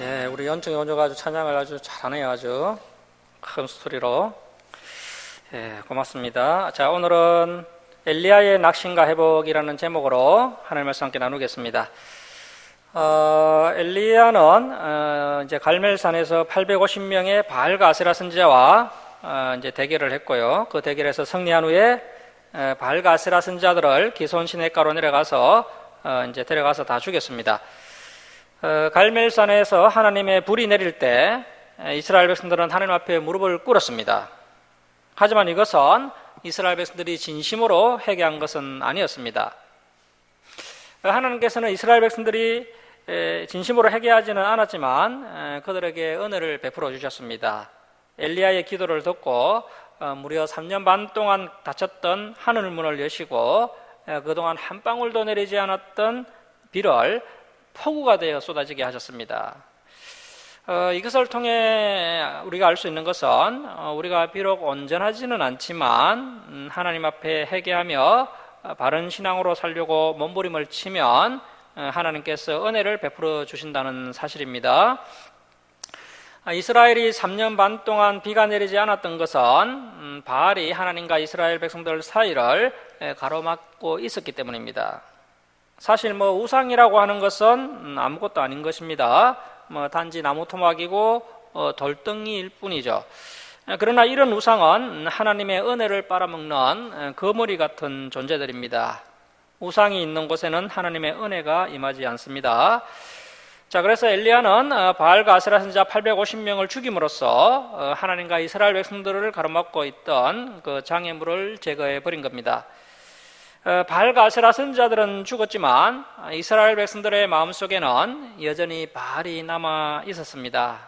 예, 우리 연중이 오녀가 아주 찬양을 아주 잘하네요. 아주 큰 스토리로. 예, 고맙습니다. 자, 오늘은 엘리야의 낙심과 회복이라는 제목으로 하나님 말씀 함께 나누겠습니다. 엘리야는 이제 갈멜산에서 850명의 바알과 아세라 선지자와 이제 대결을 했고요. 그 대결에서 승리한 후에 바알과 아세라 선지자들을 기손 시냇가로 내려가서 이제 데려가서 다 죽였습니다. 갈멜산에서 하나님의 불이 내릴 때 이스라엘 백성들은 하나님 앞에 무릎을 꿇었습니다. 하지만 이것은 이스라엘 백성들이 진심으로 회개한 것은 아니었습니다. 하나님께서는 이스라엘 백성들이 진심으로 회개하지는 않았지만 그들에게 은혜를 베풀어 주셨습니다. 엘리야의 기도를 듣고 무려 3년 반 동안 닫혔던 하늘문을 여시고 그동안 한 방울도 내리지 않았던 비를 폭우가 되어 쏟아지게 하셨습니다. 이것을 통해 우리가 알 수 있는 것은 우리가 비록 온전하지는 않지만 하나님 앞에 회개하며 바른 신앙으로 살려고 몸부림을 치면 하나님께서 은혜를 베풀어 주신다는 사실입니다. 이스라엘이 3년 반 동안 비가 내리지 않았던 것은 바알이 하나님과 이스라엘 백성들 사이를 가로막고 있었기 때문입니다. 사실 우상이라고 하는 것은 아무것도 아닌 것입니다. 단지 나무 토막이고 돌덩이일 뿐이죠. 그러나 이런 우상은 하나님의 은혜를 빨아먹는 거머리 같은 존재들입니다. 우상이 있는 곳에는 하나님의 은혜가 임하지 않습니다. 자, 그래서 엘리야는 바알과 아세라 선지자 850명을 죽임으로써 하나님과 이스라엘 백성들을 가로막고 있던 그 장애물을 제거해 버린 겁니다. 바알과 아세라 선지자들은 죽었지만 이스라엘 백성들의 마음속에는 여전히 바알이 남아 있었습니다.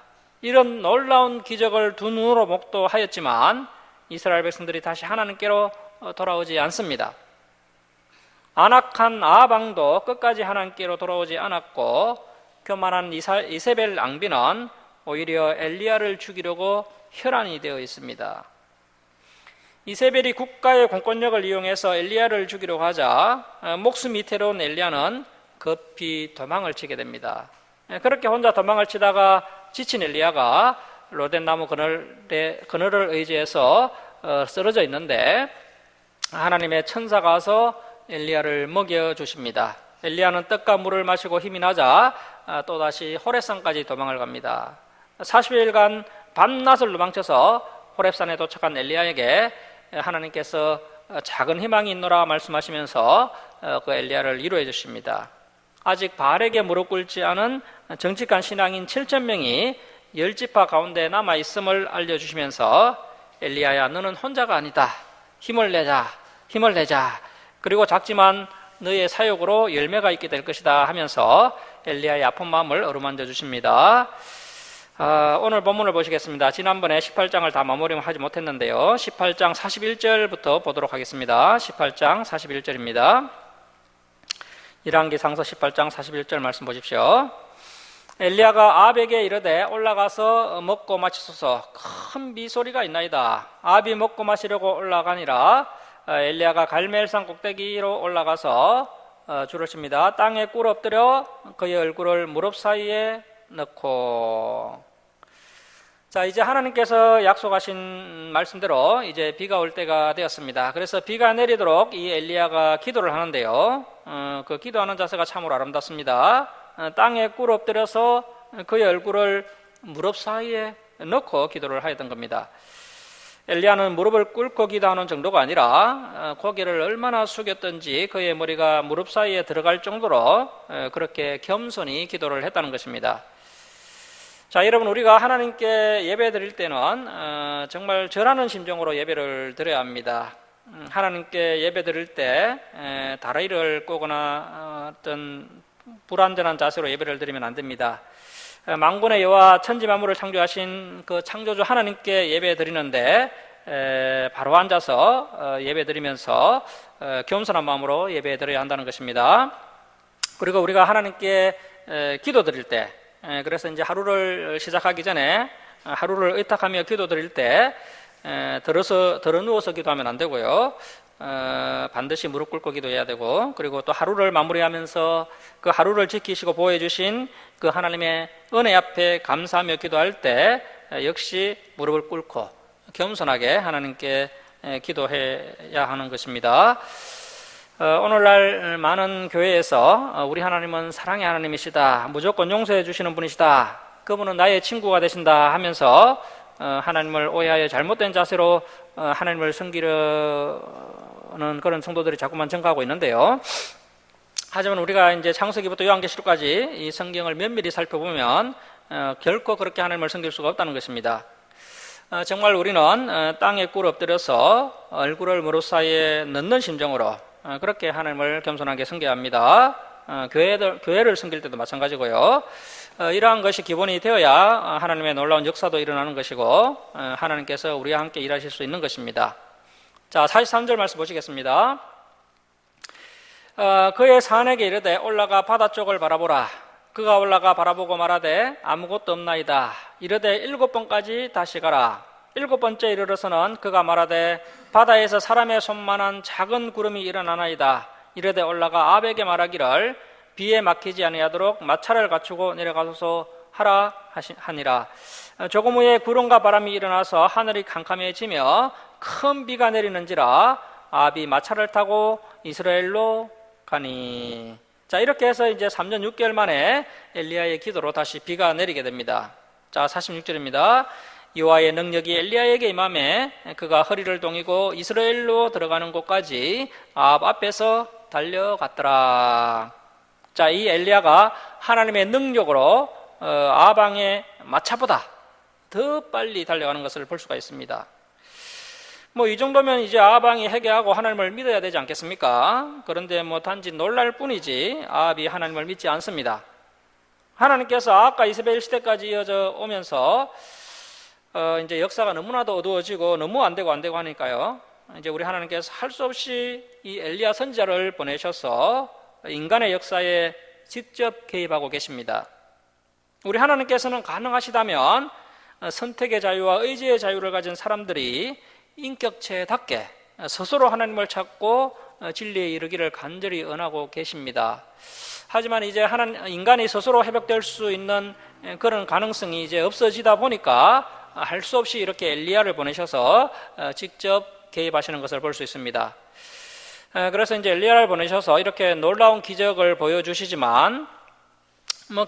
이런 놀라운 기적을 두 눈으로 목도하였지만 이스라엘 백성들이 다시 하나님께로 돌아오지 않습니다. 안악한 아방도 끝까지 하나님께로 돌아오지 않았고 교만한 이세벨 앙비는 오히려 엘리야를 죽이려고 혈안이 되어 있습니다. 이세벨이 국가의 공권력을 이용해서 엘리야를 죽이려고 하자 목숨 위태로운 엘리야는 급히 도망을 치게 됩니다. 그렇게 혼자 도망을 치다가 지친 엘리야가 로덴나무 그늘을 의지해서 쓰러져 있는데 하나님의 천사가 와서 엘리야를 먹여주십니다. 엘리야는 떡과 물을 마시고 힘이 나자 또다시 호렙산까지 도망을 갑니다. 40일간 밤낮을 도망쳐서 호렙산에 도착한 엘리야에게 하나님께서 작은 희망이 있노라 말씀하시면서 그 엘리야를 위로해 주십니다. 아직 바알에게 무릎 꿇지 않은 정직한 신앙인 7,000명이 10지파 가운데 남아있음을 알려주시면서 엘리야야, 너는 혼자가 아니다. 힘을 내자. 그리고 작지만 너의 사역으로 열매가 있게 될 것이다 하면서 엘리야의 아픈 마음을 어루만져 주십니다. 오늘 본문을 보시겠습니다. 지난번에 18장을 다 마무리하지 못했는데요. 18장 41절부터 보도록 하겠습니다. 18장 41절입니다. 열왕기상서 18장 41절 말씀 보십시오. 엘리야가 아합에게 이르되 올라가서 먹고 마시소서. 큰 비소리가 있나이다. 아합이 먹고 마시려고 올라가니라. 엘리야가 갈멜산 꼭대기로 올라가서 줄을 칩니다. 땅에 꿇어 엎드려 그의 얼굴을 무릎 사이에 넣고. 자, 이제 하나님께서 약속하신 말씀대로 이제 비가 올 때가 되었습니다. 그래서 비가 내리도록 이 엘리야가 기도를 하는데요. 그 기도하는 자세가 참으로 아름답습니다. 땅에 꿇어 엎드려서 그의 얼굴을 무릎 사이에 넣고 기도를 하였던 겁니다. 엘리야는 무릎을 꿇고 기도하는 정도가 아니라 고개를 얼마나 숙였던지 그의 머리가 무릎 사이에 들어갈 정도로 그렇게 겸손히 기도를 했다는 것입니다. 자, 여러분, 우리가 하나님께 예배 드릴 때는 정말 절하는 심정으로 예배를 드려야 합니다. 하나님께 예배 드릴 때 다리를 꼬거나 어떤 불완전한 자세로 예배를 드리면 안 됩니다. 만군의 여호와 천지 만물을 창조하신 그 창조주 하나님께 예배 드리는데 바로 앉아서 예배 드리면서 겸손한 마음으로 예배 드려야 한다는 것입니다. 그리고 우리가 하나님께 기도 드릴 때, 그래서 이제 하루를 시작하기 전에 하루를 의탁하며 기도 드릴 때 들어 누워서 기도하면 안 되고요. 반드시 무릎 꿇고 기도해야 되고, 그리고 또 하루를 마무리하면서 그 하루를 지키시고 보호해 주신 그 하나님의 은혜 앞에 감사하며 기도할 때 역시 무릎을 꿇고 겸손하게 하나님께 기도해야 하는 것입니다. 오늘날 많은 교회에서 우리 하나님은 사랑의 하나님이시다, 무조건 용서해 주시는 분이시다, 그분은 나의 친구가 되신다 하면서 하나님을 오해하여 잘못된 자세로 하나님을 섬기려는 그런 성도들이 자꾸만 증가하고 있는데요. 하지만 우리가 이제 창세기부터 요한계시록까지 이 성경을 면밀히 살펴보면 결코 그렇게 하나님을 섬길 수가 없다는 것입니다. 정말 우리는 땅에 꿇어 엎드려서 얼굴을 무릎 사이에 넣는 심정으로 그렇게 하나님을 겸손하게 섬겨야 합니다. 교회를 섬길 때도 마찬가지고요. 이러한 것이 기본이 되어야 하나님의 놀라운 역사도 일어나는 것이고 하나님께서 우리와 함께 일하실 수 있는 것입니다. 자, 43절 말씀 보시겠습니다. 그의 사내에게 이르되 올라가 바다 쪽을 바라보라. 그가 올라가 바라보고 말하되 아무것도 없나이다. 이르되 7번까지 다시 가라. 7번째 이르러서는 그가 말하되 바다에서 사람의 손만한 작은 구름이 일어나나이다. 이르되 올라가 아벨에게 말하기를 비에 막히지 아니하도록 마차를 갖추고 내려가소서 하라 하니라. 조금 후에 구름과 바람이 일어나서 하늘이 캄캄해지며 큰 비가 내리는지라 아비 마차를 타고 이스라엘로 가니. 자, 이렇게 해서 이제 3년 6개월 만에 엘리야의 기도로 다시 비가 내리게 됩니다. 자, 46절입니다. 여호와의 능력이 엘리야에게 임하매 그가 허리를 동이고 이스라엘로 들어가는 곳까지 아합 앞에서 달려갔더라. 자, 이 엘리야가 하나님의 능력으로 아합 왕의 마차보다 더 빨리 달려가는 것을 볼 수가 있습니다. 이 정도면 이제 아합 왕이 회개하고 하나님을 믿어야 되지 않겠습니까? 그런데 단지 놀랄 뿐이지 아합이 하나님을 믿지 않습니다. 하나님께서 아합과 이세벨 시대까지 이어져 오면서 이제 역사가 너무나도 어두워지고 너무 안 되고 하니까요. 이제 우리 하나님께서 할 수 없이 이 엘리야 선지자를 보내셔서 인간의 역사에 직접 개입하고 계십니다. 우리 하나님께서는 가능하시다면 선택의 자유와 의지의 자유를 가진 사람들이 인격체답게 스스로 하나님을 찾고 진리에 이르기를 간절히 원하고 계십니다. 하지만 이제 인간이 스스로 회복될 수 있는 그런 가능성이 이제 없어지다 보니까 할 수 없이 이렇게 엘리야를 보내셔서 직접 개입하시는 것을 볼 수 있습니다. 그래서 이제 엘리야를 보내셔서 이렇게 놀라운 기적을 보여주시지만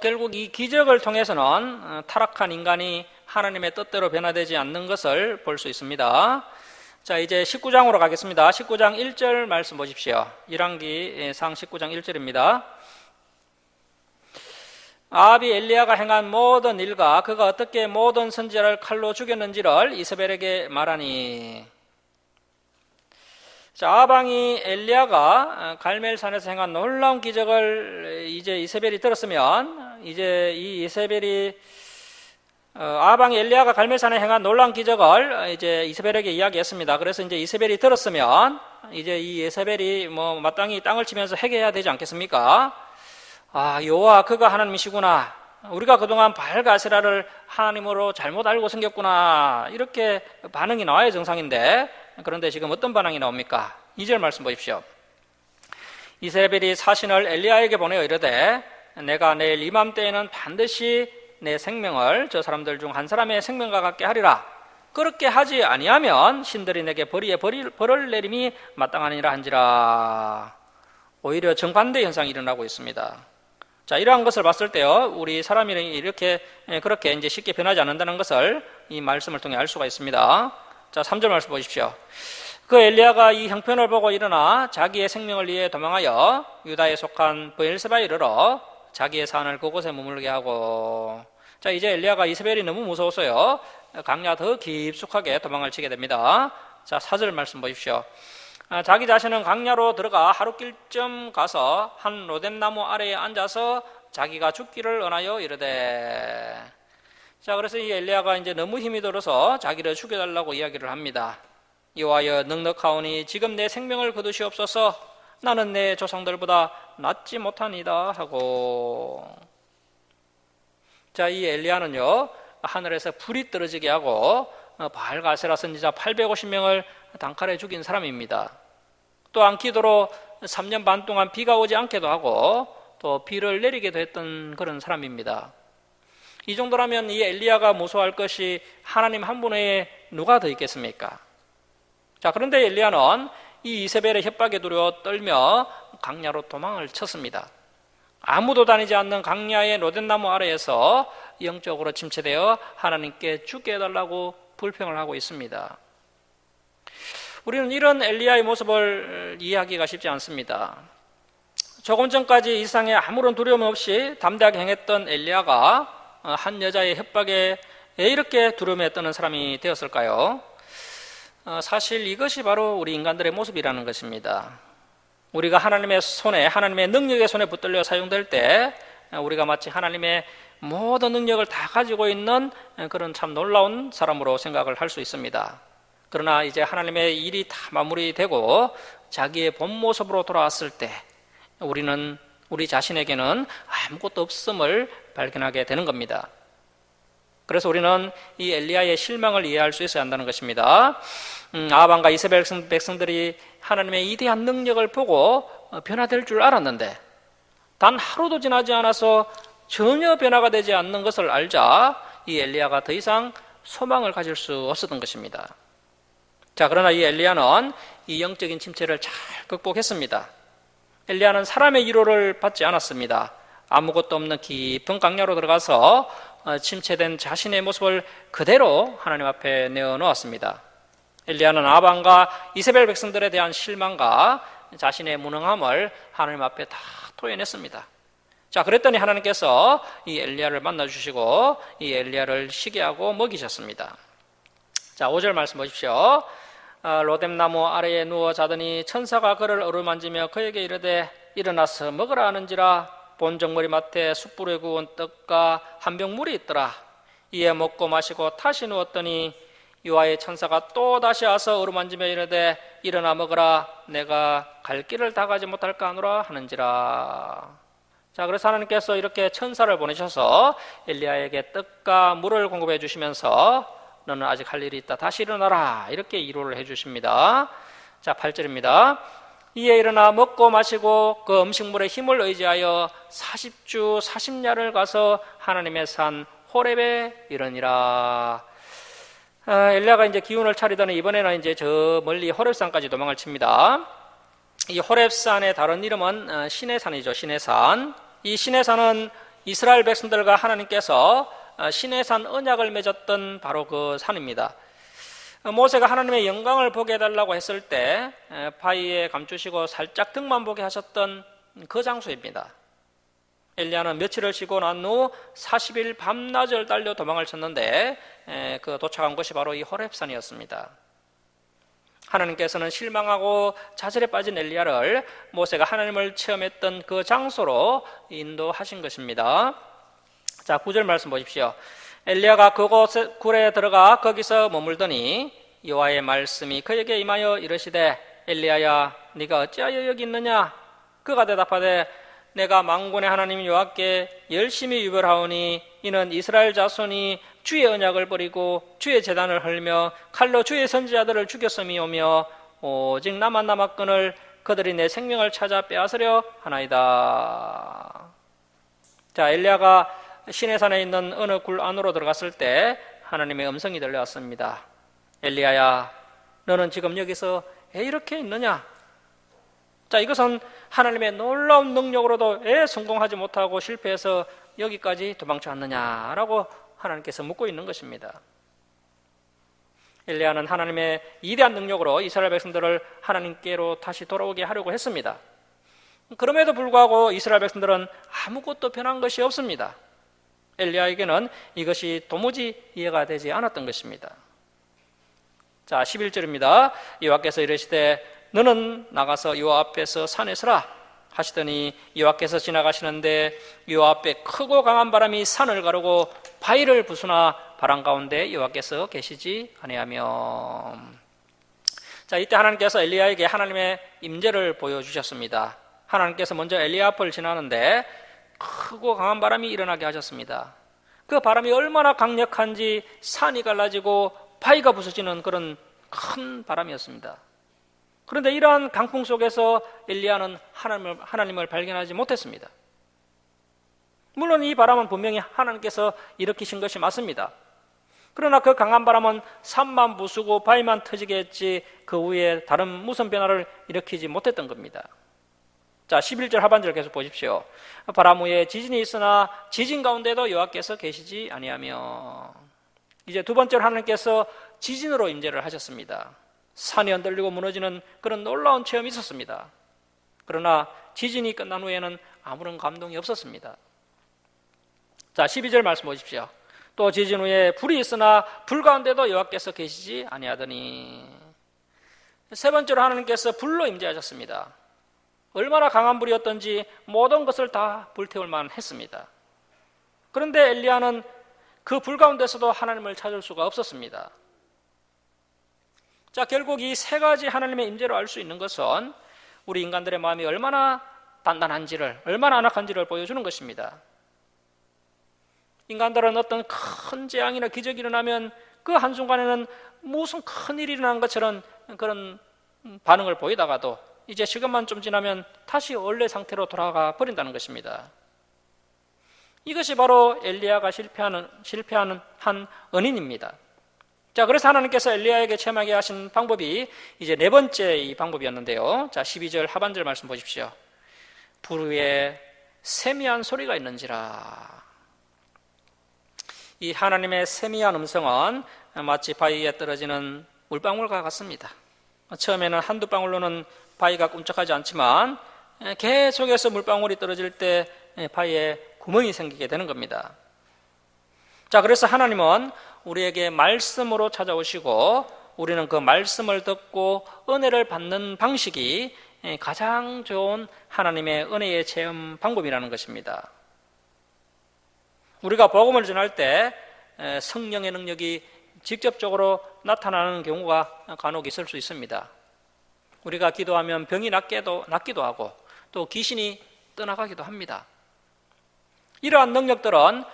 결국 이 기적을 통해서는 타락한 인간이 하나님의 뜻대로 변화되지 않는 것을 볼 수 있습니다. 자, 이제 19장으로 가겠습니다. 19장 1절 말씀 보십시오. 열왕기상 19장 1절입니다. 아합이 엘리야가 행한 모든 일과 그가 어떻게 모든 선지자를 칼로 죽였는지를 이세벨에게 말하니. 자, 아합 왕이 엘리야가 갈멜산에서 행한 놀라운 기적을 이제 이세벨이 들었으면 이제 이 이세벨이 아합 왕이 엘리야가 갈멜산에 행한 놀라운 기적을 이제 이세벨에게 이야기했습니다. 그래서 이제 이세벨이 들었으면 이제 이 이세벨이 마땅히 땅을 치면서 회개해야 되지 않겠습니까? 여호와 그가 하나님이시구나. 우리가 그동안 바알 아세라를 하나님으로 잘못 알고 섬겼구나. 이렇게 반응이 나와야 정상인데 그런데 지금 어떤 반응이 나옵니까? 2절 말씀 보십시오. 이세벨이 사신을 엘리야에게 보내어 이르되 내가 내일 이맘때에는 반드시 내 생명을 저 사람들 중 한 사람의 생명과 같게 하리라. 그렇게 하지 아니하면 신들이 내게 벌이에 벌을 내림이 마땅하니라 한지라. 오히려 정반대 현상이 일어나고 있습니다. 자, 이러한 것을 봤을 때요, 우리 사람이 그렇게 이제 쉽게 변하지 않는다는 것을 이 말씀을 통해 알 수가 있습니다. 자, 3절 말씀 보십시오. 그 엘리야가 이 형편을 보고 일어나 자기의 생명을 위해 도망하여 유다에 속한 브엘세바에 이르러 자기의 산을 그곳에 머물게 하고. 자, 이제 엘리야가 이세벨이 너무 무서워서요, 강야 더 깊숙하게 도망을 치게 됩니다. 자, 4절 말씀 보십시오. 자기 자신은 강야로 들어가 하룻길쯤 가서 한 로뎀나무 아래에 앉아서 자기가 죽기를 원하여 이르되. 자, 그래서 이 엘리야가 이제 너무 힘이 들어서 자기를 죽여달라고 이야기를 합니다. 여호와여 넉넉하오니 지금 내 생명을 거두시옵소서. 나는 내 조상들보다 낫지 못하니이다 하고. 자, 이 엘리야는요, 하늘에서 불이 떨어지게 하고 바알 아세라 선지자 850명을 단칼에 죽인 사람입니다. 또한 기도로 3년 반 동안 비가 오지 않게도 하고 또 비를 내리기도 했던 그런 사람입니다. 이 정도라면 이 엘리야가 무서워할 것이 하나님 한 분 외에 누가 더 있겠습니까? 자, 그런데 엘리야는 이 이세벨의 협박에 두려워 떨며 강야로 도망을 쳤습니다. 아무도 다니지 않는 강야의 로덴나무 아래에서 영적으로 침체되어 하나님께 죽게 해달라고 불평을 하고 있습니다. 우리는 이런 엘리야의 모습을 이해하기가 쉽지 않습니다. 조금 전까지 이 세상에 아무런 두려움 없이 담대하게 행했던 엘리야가 한 여자의 협박에 왜 이렇게 두려움에 떠는 사람이 되었을까요? 사실 이것이 바로 우리 인간들의 모습이라는 것입니다. 우리가 하나님의 손에, 하나님의 능력의 손에 붙들려 사용될 때 우리가 마치 하나님의 모든 능력을 다 가지고 있는 그런 참 놀라운 사람으로 생각을 할 수 있습니다. 그러나 이제 하나님의 일이 다 마무리되고 자기의 본 모습으로 돌아왔을 때 우리는 우리 자신에게는 아무것도 없음을 발견하게 되는 겁니다. 그래서 우리는 이 엘리야의 실망을 이해할 수 있어야 한다는 것입니다. 아합과 이세벨 백성들이 하나님의 이대한 능력을 보고 변화될 줄 알았는데 단 하루도 지나지 않아서 전혀 변화가 되지 않는 것을 알자 이 엘리야가 더 이상 소망을 가질 수 없었던 것입니다. 자, 그러나 이 엘리야는 이 영적인 침체를 잘 극복했습니다. 엘리야는 사람의 위로를 받지 않았습니다. 아무것도 없는 깊은 강야로 들어가서 침체된 자신의 모습을 그대로 하나님 앞에 내어놓았습니다. 엘리야는 아합과 이세벨 백성들에 대한 실망과 자신의 무능함을 하나님 앞에 다 토해냈습니다. 자, 그랬더니 하나님께서 이 엘리야를 만나주시고 이 엘리야를 시기하고 먹이셨습니다. 자, 5절 말씀 보십시오. 로뎀나무 아래에 누워 자더니 천사가 그를 어루만지며 그에게 이르되 일어나서 먹으라 하는지라. 본적머리 맡에 숯불에 구운 떡과 한 병 물이 있더라. 이에 먹고 마시고 다시 누웠더니 여호와의 천사가 또 다시 와서 어루만지며 이르되 일어나 먹으라. 내가 갈 길을 다 가지 못할까 하노라 하는지라. 자, 그래서 하나님께서 이렇게 천사를 보내셔서 엘리야에게 떡과 물을 공급해 주시면서 너는 아직 할 일이 있다. 다시 일어나라. 이렇게 위로를 해 주십니다. 자, 8절입니다. 이에 일어나 먹고 마시고 그 음식물의 힘을 의지하여 40주 40야를 가서 하나님의 산 호렙에 이르니라. 엘리야가 이제 기운을 차리더니 이번에는 이제 저 멀리 호렙산까지 도망을 칩니다. 이 호렙산의 다른 이름은 신의 산이죠. 신의 산. 이 신의 산은 이스라엘 백성들과 하나님께서 신의 산 언약을 맺었던 바로 그 산입니다. 모세가 하나님의 영광을 보게 해달라고 했을 때 바위에 감추시고 살짝 등만 보게 하셨던 그 장소입니다. 엘리야는 며칠을 쉬고 난 후 40일 밤낮을 달려 도망을 쳤는데 그 도착한 곳이 바로 이 호렙산이었습니다. 하나님께서는 실망하고 좌절에 빠진 엘리야를 모세가 하나님을 체험했던 그 장소로 인도하신 것입니다. 자, 9절 말씀 보십시오. 엘리야가 그곳 굴에 들어가 거기서 머물더니 여호와의 말씀이 그에게 임하여 이르시되 엘리야야 네가 어찌하여 여기 있느냐. 그가 대답하되 내가 만군의 하나님 여호와께 열심히 유별하오니 이는 이스라엘 자손이 주의 언약을 버리고 주의 제단을 헐며 칼로 주의 선지자들을 죽였음이오며 오직 나만 남았거늘 그들이 내 생명을 찾아 빼앗으려 하나이다. 자, 엘리야가 시내산에 있는 어느 굴 안으로 들어갔을 때 하나님의 음성이 들려왔습니다. 엘리야야, 너는 지금 여기서 왜 이렇게 있느냐? 자, 이것은 하나님의 놀라운 능력으로도 왜 성공하지 못하고 실패해서 여기까지 도망쳐 왔느냐라고 하나님께서 묻고 있는 것입니다. 엘리야는 하나님의 위대한 능력으로 이스라엘 백성들을 하나님께로 다시 돌아오게 하려고 했습니다. 그럼에도 불구하고 이스라엘 백성들은 아무것도 변한 것이 없습니다. 엘리야에게는 이것이 도무지 이해가 되지 않았던 것입니다. 자, 11절입니다. 여호와께서 이르시되 너는 나가서 여호와 앞에서 산에 서라 하시더니 여호와께서 지나가시는데 여호와 앞에 크고 강한 바람이 산을 가르고 바위를 부수나 바람 가운데 여호와께서 계시지 아니하며. 자, 이때 하나님께서 엘리야에게 하나님의 임재를 보여주셨습니다. 하나님께서 먼저 엘리야 앞을 지나는데 크고 강한 바람이 일어나게 하셨습니다. 그 바람이 얼마나 강력한지 산이 갈라지고 바위가 부서지는 그런 큰 바람이었습니다. 그런데 이러한 강풍 속에서 엘리야는 하나님을 발견하지 못했습니다. 물론 이 바람은 분명히 하나님께서 일으키신 것이 맞습니다. 그러나 그 강한 바람은 산만 부수고 바위만 터지게 했지 그 후에 다른 무슨 변화를 일으키지 못했던 겁니다. 자, 11절 하반절을 계속 보십시오. 바람 후에 지진이 있으나 지진 가운데도 여호와께서 계시지 아니하며. 이제 두 번째로 하나님께서 지진으로 임재를 하셨습니다. 산이 흔들리고 무너지는 그런 놀라운 체험이 있었습니다. 그러나 지진이 끝난 후에는 아무런 감동이 없었습니다. 자, 12절 말씀 보십시오. 또 지진 후에 불이 있으나 불 가운데도 여호와께서 계시지 아니하더니. 세 번째로 하나님께서 불로 임재하셨습니다. 얼마나 강한 불이었던지 모든 것을 다 불태울 만했습니다. 그런데 엘리야는 그 불 가운데서도 하나님을 찾을 수가 없었습니다. 자, 결국 이 세 가지 하나님의 임재로 알 수 있는 것은 우리 인간들의 마음이 얼마나 단단한지를, 얼마나 안악한지를 보여주는 것입니다. 인간들은 어떤 큰 재앙이나 기적이 일어나면 그 한순간에는 무슨 큰일이 일어난 것처럼 그런 반응을 보이다가도 이제 시간만 좀 지나면 다시 원래 상태로 돌아가 버린다는 것입니다. 이것이 바로 엘리야가 실패하는 한 원인입니다. 자, 그래서 하나님께서 엘리야에게 체험하게 하신 방법이 이제 네 번째 이 방법이었는데요. 자, 12절 하반절 말씀 보십시오. 불 위에 세미한 소리가 있는지라. 이 하나님의 세미한 음성은 마치 바위에 떨어지는 물방울과 같습니다. 처음에는 한두 방울로는 바위가 꿈쩍하지 않지만 계속해서 물방울이 떨어질 때 바위에 구멍이 생기게 되는 겁니다. 자, 그래서 하나님은 우리에게 말씀으로 찾아오시고 우리는 그 말씀을 듣고 은혜를 받는 방식이 가장 좋은 하나님의 은혜의 체험 방법이라는 것입니다. 우리가 복음을 전할 때 성령의 능력이 직접적으로 나타나는 경우가 간혹 있을 수 있습니다. 우리가 기도하면 병이 낫기도 하고 또 귀신이 떠나가기도 합니다. 이러한 능력들은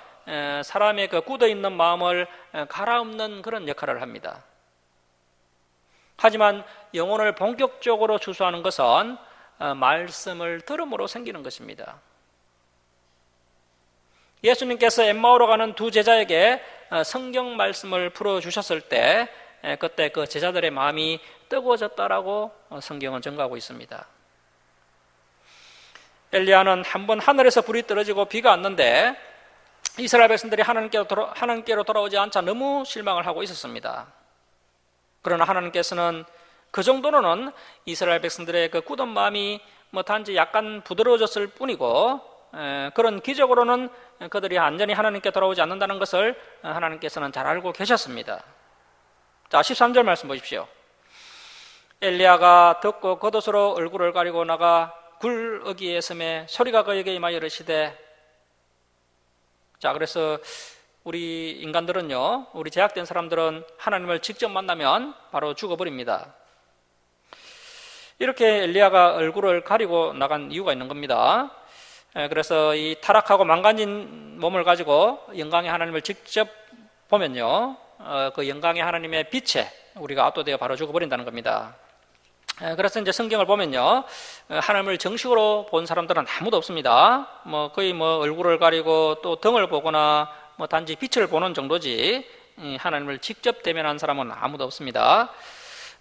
사람의 그 굳어있는 마음을 갈아엎는 그런 역할을 합니다. 하지만 영혼을 본격적으로 주수하는 것은 말씀을 들음으로 생기는 것입니다. 예수님께서 엠마오로 가는 두 제자에게 성경 말씀을 풀어주셨을 때 그때 그 제자들의 마음이 뜨거워졌다라고 성경은 증거하고 있습니다. 엘리야는 한번 하늘에서 불이 떨어지고 비가 왔는데 이스라엘 백성들이 하나님께로 돌아오지 않자 너무 실망을 하고 있었습니다. 그러나 하나님께서는 그 정도로는 이스라엘 백성들의 그 굳은 마음이 단지 약간 부드러워졌을 뿐이고 그런 기적으로는 그들이 완전히 하나님께 돌아오지 않는다는 것을 하나님께서는 잘 알고 계셨습니다. 자, 13절 말씀 보십시오. 엘리야가 듣고 겉옷으로 얼굴을 가리고 나가 굴어기에 섬에 소리가 그에게 임하여 이르시되. 자, 그래서 우리 인간들은요, 우리 제약된 사람들은 하나님을 직접 만나면 바로 죽어버립니다. 이렇게 엘리야가 얼굴을 가리고 나간 이유가 있는 겁니다. 그래서 이 타락하고 망가진 몸을 가지고 영광의 하나님을 직접 보면요, 그 영광의 하나님의 빛에 우리가 압도되어 바로 죽어버린다는 겁니다. 그래서 이제 성경을 보면요, 하나님을 정식으로 본 사람들은 아무도 없습니다. 거의 얼굴을 가리고 또 등을 보거나 단지 빛을 보는 정도지 하나님을 직접 대면한 사람은 아무도 없습니다.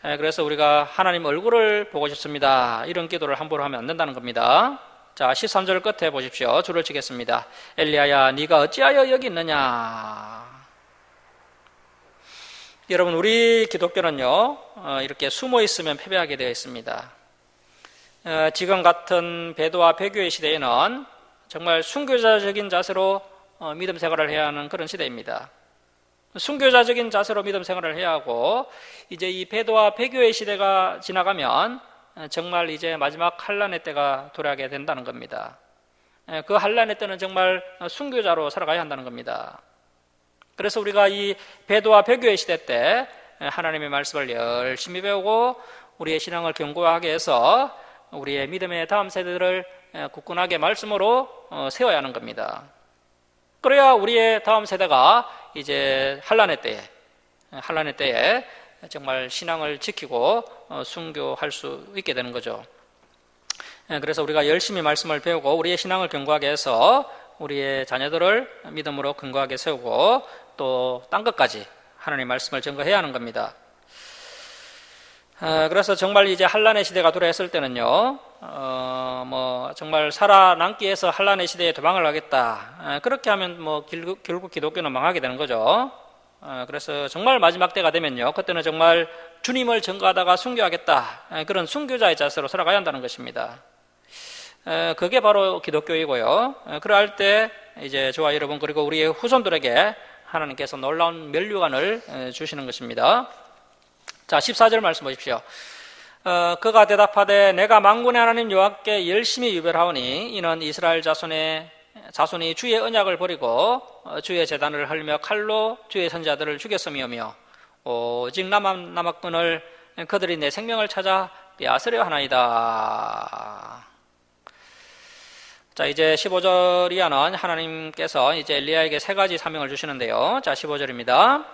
그래서 우리가 하나님 얼굴을 보고 싶습니다, 이런 기도를 함부로 하면 안 된다는 겁니다. 자, 13절 끝에 보십시오. 줄을 치겠습니다. 엘리야야, 네가 어찌하여 여기 있느냐. 여러분, 우리 기독교는요, 이렇게 숨어 있으면 패배하게 되어 있습니다. 지금 같은 배도와 배교의 시대에는 정말 순교자적인 자세로 믿음 생활을 해야 하는 그런 시대입니다. 순교자적인 자세로 믿음 생활을 해야 하고, 이제 이 배도와 배교의 시대가 지나가면 정말 이제 마지막 환난의 때가 도래하게 된다는 겁니다. 그 환난의 때는 정말 순교자로 살아가야 한다는 겁니다. 그래서 우리가 이 배도와 배교의 시대 때 하나님의 말씀을 열심히 배우고 우리의 신앙을 견고하게 해서 우리의 믿음의 다음 세대들을 굳건하게 말씀으로 세워야 하는 겁니다. 그래야 우리의 다음 세대가 이제 환난의 때에 정말 신앙을 지키고 순교할 수 있게 되는 거죠. 그래서 우리가 열심히 말씀을 배우고 우리의 신앙을 견고하게 해서 우리의 자녀들을 믿음으로 근거하게 세우고 또 딴 것까지 하나님 말씀을 증거해야 하는 겁니다. 그래서 정말 이제 한란의 시대가 도래했을 때는요, 정말 살아남기 위해서 한란의 시대에 도망을 하겠다. 그렇게 하면 결국 기독교는 망하게 되는 거죠. 그래서 정말 마지막 때가 되면요, 그때는 정말 주님을 증거하다가 순교하겠다. 그런 순교자의 자세로 살아가야 한다는 것입니다. 그게 바로 기독교이고요. 그럴 때 이제 저와 여러분 그리고 우리의 후손들에게 하나님께서 놀라운 면류관을 주시는 것입니다. 자, 14절 말씀 보십시오. 그가 대답하되 내가 만군의 하나님 여호와께 열심히 유별하오니 이는 이스라엘 자손이 주의 언약을 버리고 주의 제단을 헐며 칼로 주의 선지자들을 죽였음이오며 오직 남았건을 그들이 내 생명을 찾아 빼앗으려 하나이다. 자, 이제 15절 이하는 하나님께서 이제 엘리야에게 세 가지 사명을 주시는데요. 자, 15절입니다.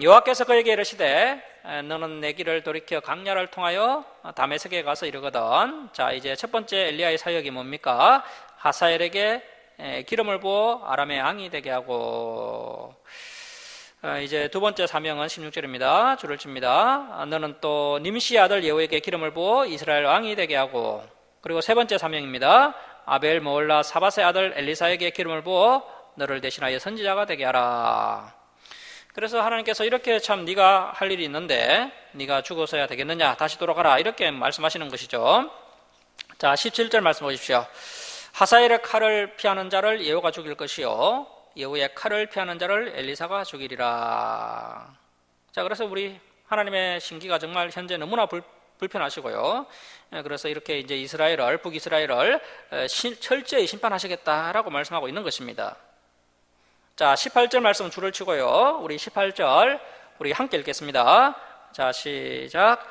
여호와께서 그에게 이르시되 너는 내 길을 돌이켜 강야를 통하여 다메섹에 가서 이르거든. 자, 이제 첫 번째 엘리야의 사역이 뭡니까? 하사엘에게 기름을 부어 아람의 왕이 되게 하고, 이제 두 번째 사명은 16절입니다. 줄을 칩니다. 너는 또 님시의 아들 예후에게 기름을 부어 이스라엘 왕이 되게 하고, 그리고 세 번째 사명입니다. 아벨 모올라 사밧의 아들 엘리사에게 기름을 부어 너를 대신하여 선지자가 되게 하라. 그래서 하나님께서 이렇게 참 네가 할 일이 있는데 네가 죽어서야 되겠느냐, 다시 돌아가라, 이렇게 말씀하시는 것이죠. 자, 17절 말씀 보십시오. 하사엘의 칼을 피하는 자를 예후가 죽일 것이요 예후의 칼을 피하는 자를 엘리사가 죽이리라. 자, 그래서 우리 하나님의 신기가 정말 현재 너무나 불편하시고요. 그래서 이렇게 이제 북이스라엘을 철저히 심판하시겠다라고 말씀하고 있는 것입니다. 자, 18절 말씀 줄을 치고요. 우리 18절 우리 함께 읽겠습니다. 자, 시작.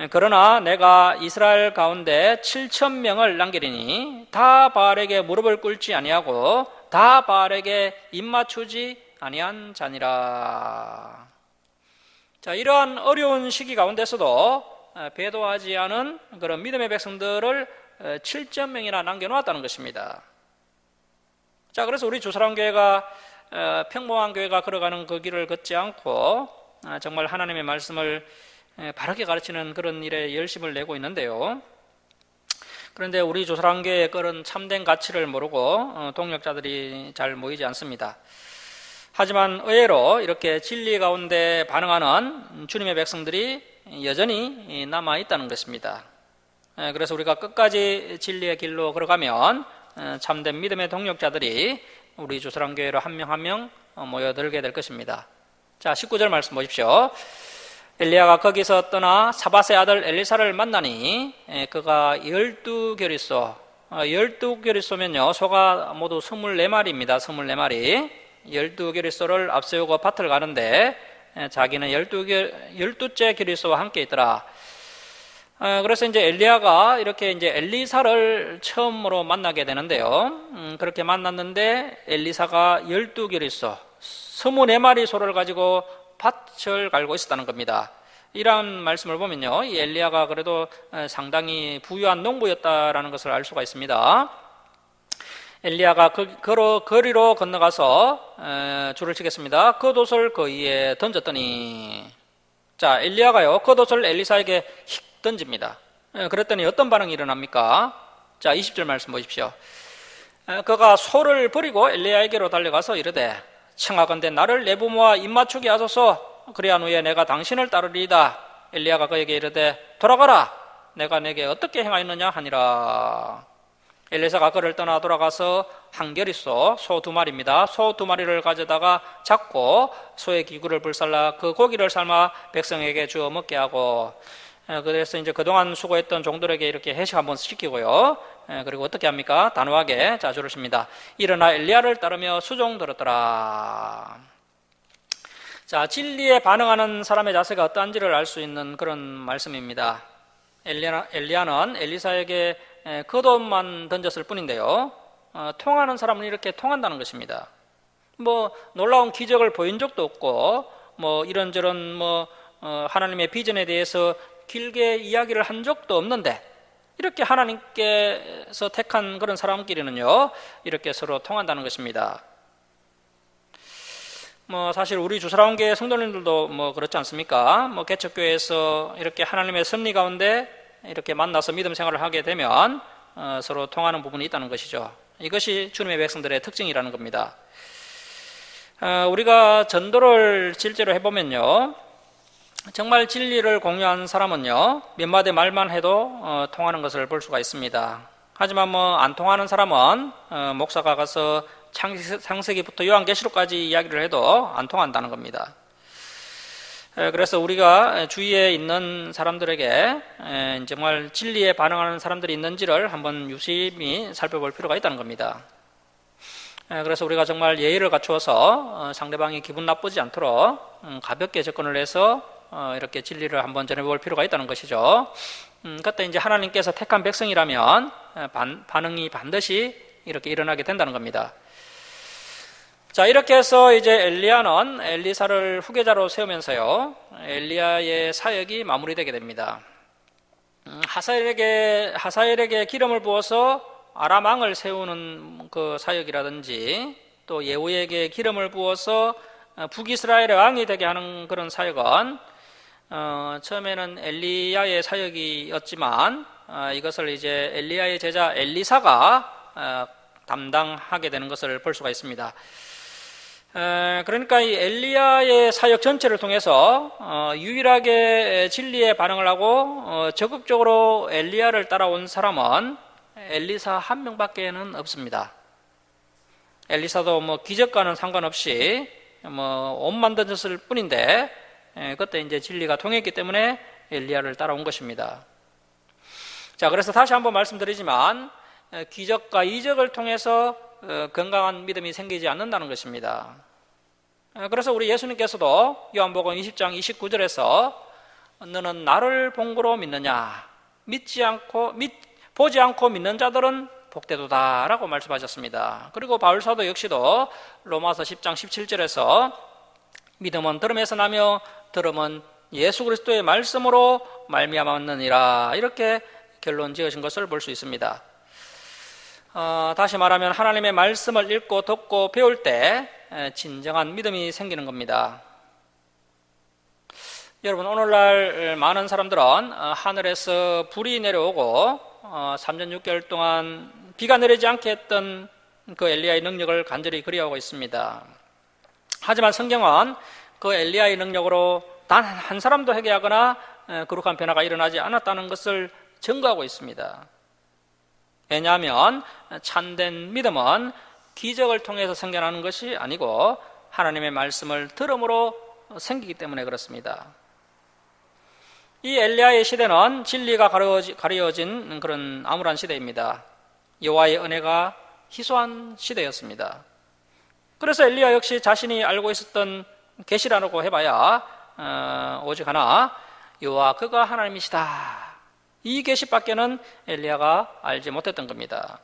그러나 내가 이스라엘 가운데 7,000명을 남기리니 다 바알에게 무릎을 꿇지 아니하고 다 바알에게 입 맞추지 아니한 자니라. 자, 이러한 어려운 시기 가운데서도 배도하지 않은 그런 믿음의 백성들을 7,000명이나 남겨놓았다는 것입니다. 자, 그래서 우리 주사랑교회가 평범한 교회가 걸어가는 그 길을 걷지 않고 정말 하나님의 말씀을 바르게 가르치는 그런 일에 열심을 내고 있는데요. 그런데 우리 주사랑교회의 그런 참된 가치를 모르고 동력자들이 잘 모이지 않습니다. 하지만 의외로 이렇게 진리 가운데 반응하는 주님의 백성들이 여전히 남아있다는 것입니다. 그래서 우리가 끝까지 진리의 길로 걸어가면 참된 믿음의 동력자들이 우리 주사랑교회로 한 명 한 명 모여들게 될 것입니다. 자, 19절 말씀 보십시오. 엘리야가 거기서 떠나 사밧의 아들 엘리사를 만나니 그가 12겨릿소, 12겨릿소면요 소가 모두 24마리입니다. 24마리 12겨릿소를 앞세우고 밭을 가는데 자기는 12째 겨릿소와 함께 있더라. 그래서 이제 엘리야가 이렇게 이제 엘리사를 처음으로 만나게 되는데요. 그렇게 만났는데 엘리사가 12겨릿소, 24마리 소를 가지고 밭을 갈고 있었다는 겁니다. 이런 말씀을 보면요, 이 엘리야가 그래도 상당히 부유한 농부였다라는 것을 알 수가 있습니다. 엘리야가 거리로 건너가서 줄을 치겠습니다. 겉옷을 그 위에 던졌더니, 자, 엘리야가요 겉옷을 엘리사에게 휙 던집니다. 그랬더니 어떤 반응이 일어납니까? 자, 20절 말씀 보십시오. 그가 소를 버리고 엘리야에게로 달려가서 이르되 청하건대 나를 내 부모와 입맞추게 하소서. 그리한 후에 내가 당신을 따르리이다. 엘리야가 그에게 이르되 돌아가라. 내가 내게 어떻게 행하였느냐 하니라. 엘리사가 그를 떠나 돌아가서 한 겨릿소, 소 2마리입니다. 소 2마리를 가져다가 잡고 소의 기구를 불살라 그 고기를 삶아 백성에게 주어 먹게 하고, 그래서 이제 그동안 수고했던 종들에게 이렇게 회식 한번 시키고요. 그리고 어떻게 합니까? 단호하게 자주를 씁니다. 일어나 엘리야를 따르며 수종 들었더라. 자, 진리에 반응하는 사람의 자세가 어떠한지를 알 수 있는 그런 말씀입니다. 엘리야는 엘리사에게 겉옷만 던졌을 뿐인데요. 통하는 사람은 이렇게 통한다는 것입니다. 놀라운 기적을 보인 적도 없고, 이런저런 하나님의 비전에 대해서 길게 이야기를 한 적도 없는데, 이렇게 하나님께서 택한 그런 사람끼리는요, 이렇게 서로 통한다는 것입니다. 사실 우리 주사랑교회 성도님들도 그렇지 않습니까? 개척교회에서 이렇게 하나님의 섭리 가운데 이렇게 만나서 믿음 생활을 하게 되면 서로 통하는 부분이 있다는 것이죠. 이것이 주님의 백성들의 특징이라는 겁니다. 우리가 전도를 실제로 해보면요, 정말 진리를 공유한 사람은요, 몇 마디 말만 해도 통하는 것을 볼 수가 있습니다. 하지만 안 통하는 사람은 목사가 가서 창세기부터 요한계시록까지 이야기를 해도 안 통한다는 겁니다. 그래서 우리가 주위에 있는 사람들에게 정말 진리에 반응하는 사람들이 있는지를 한번 유심히 살펴볼 필요가 있다는 겁니다. 그래서 우리가 정말 예의를 갖추어서 상대방이 기분 나쁘지 않도록 가볍게 접근을 해서 이렇게 진리를 한번 전해볼 필요가 있다는 것이죠. 그때 이제 하나님께서 택한 백성이라면 반응이 반드시 이렇게 일어나게 된다는 겁니다. 자, 이렇게 해서 이제 엘리야는 엘리사를 후계자로 세우면서요, 엘리야의 사역이 마무리되게 됩니다. 하사엘에게 기름을 부어서 아람 왕을 세우는 그 사역이라든지, 또 예후에게 기름을 부어서 북이스라엘의 왕이 되게 하는 그런 사역은 처음에는 엘리야의 사역이었지만 이것을 이제 엘리야의 제자 엘리사가 담당하게 되는 것을 볼 수가 있습니다. 그러니까 이 엘리야의 사역 전체를 통해서 유일하게 진리에 반응을 하고 적극적으로 엘리야를 따라온 사람은 엘리사 한 명밖에는 없습니다. 엘리사도 기적과는 상관없이 옷 만들었을 뿐인데 그때 이제 진리가 통했기 때문에 엘리야를 따라온 것입니다. 자, 그래서 다시 한번 말씀드리지만 기적과 이적을 통해서 건강한 믿음이 생기지 않는다는 것입니다. 그래서 우리 예수님께서도 요한복음 20장 29절에서 너는 나를 본거로 믿느냐, 보지 않고 믿는 자들은 복되도다 라고 말씀하셨습니다. 그리고 바울사도 역시도 로마서 10장 17절에서 믿음은 들음에서 나며 들음은 예수 그리스도의 말씀으로 말미암았느니라 이렇게 결론 지으신 것을 볼 수 있습니다. 다시 말하면 하나님의 말씀을 읽고 듣고 배울 때 진정한 믿음이 생기는 겁니다. 여러분, 오늘날 많은 사람들은 하늘에서 불이 내려오고 3년 6개월 동안 비가 내리지 않게 했던 그 엘리야의 능력을 간절히 그리워하고 있습니다. 하지만 성경은 그 엘리야의 능력으로 단 한 사람도 회개하거나 거룩한 변화가 일어나지 않았다는 것을 증거하고 있습니다. 왜냐하면 참된 믿음은 기적을 통해서 생겨나는 것이 아니고 하나님의 말씀을 들음으로 생기기 때문에 그렇습니다. 이 엘리야의 시대는 진리가 가려진 그런 암울한 시대입니다. 여호와의 은혜가 희소한 시대였습니다. 그래서 엘리야 역시 자신이 알고 있었던 계시라고 해봐야 오직 하나, 여호와 그가 하나님이시다, 이 계시밖에는 엘리야가 알지 못했던 겁니다.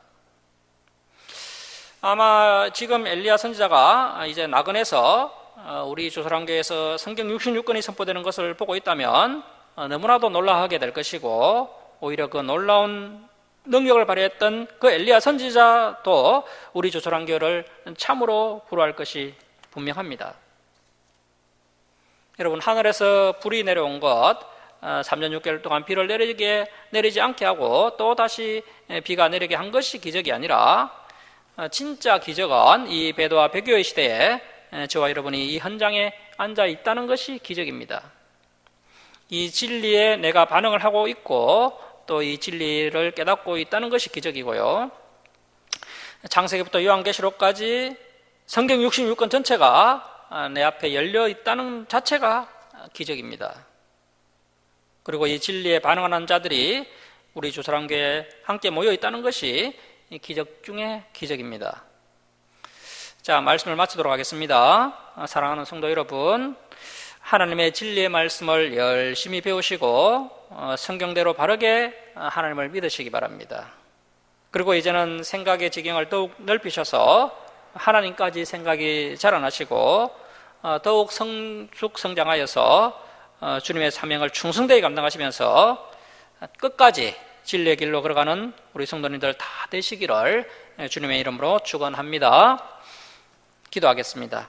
아마 지금 엘리야 선지자가 이제 나그네에서 우리 조선왕교에서 성경 66권이 선포되는 것을 보고 있다면 너무나도 놀라하게 될 것이고, 오히려 그 놀라운 능력을 발휘했던 그 엘리야 선지자도 우리 조선왕교를 참으로 부러워할 것이 분명합니다. 여러분, 하늘에서 불이 내려온 것, 3년 6개월 동안 비를 내리지 않게 하고 또 다시 비가 내리게 한 것이 기적이 아니라, 진짜 기적은 이 배도와 배교의 시대에 저와 여러분이 이 현장에 앉아 있다는 것이 기적입니다. 이 진리에 내가 반응을 하고 있고 또 이 진리를 깨닫고 있다는 것이 기적이고요. 창세기부터 요한계시록까지 성경 66권 전체가 내 앞에 열려 있다는 자체가 기적입니다. 그리고 이 진리에 반응하는 자들이 우리 주사랑교회에 함께 모여 있다는 것이 기적 중에 기적입니다. 자, 말씀을 마치도록 하겠습니다. 사랑하는 성도 여러분, 하나님의 진리의 말씀을 열심히 배우시고 성경대로 바르게 하나님을 믿으시기 바랍니다. 그리고 이제는 생각의 지경을 더욱 넓히셔서 하나님까지 생각이 자라나시고 더욱 성장하여서 주님의 사명을 충성되게 감당하시면서 끝까지 진리의 길로 걸어가는 우리 성도님들 다 되시기를 주님의 이름으로 축원합니다. 기도하겠습니다.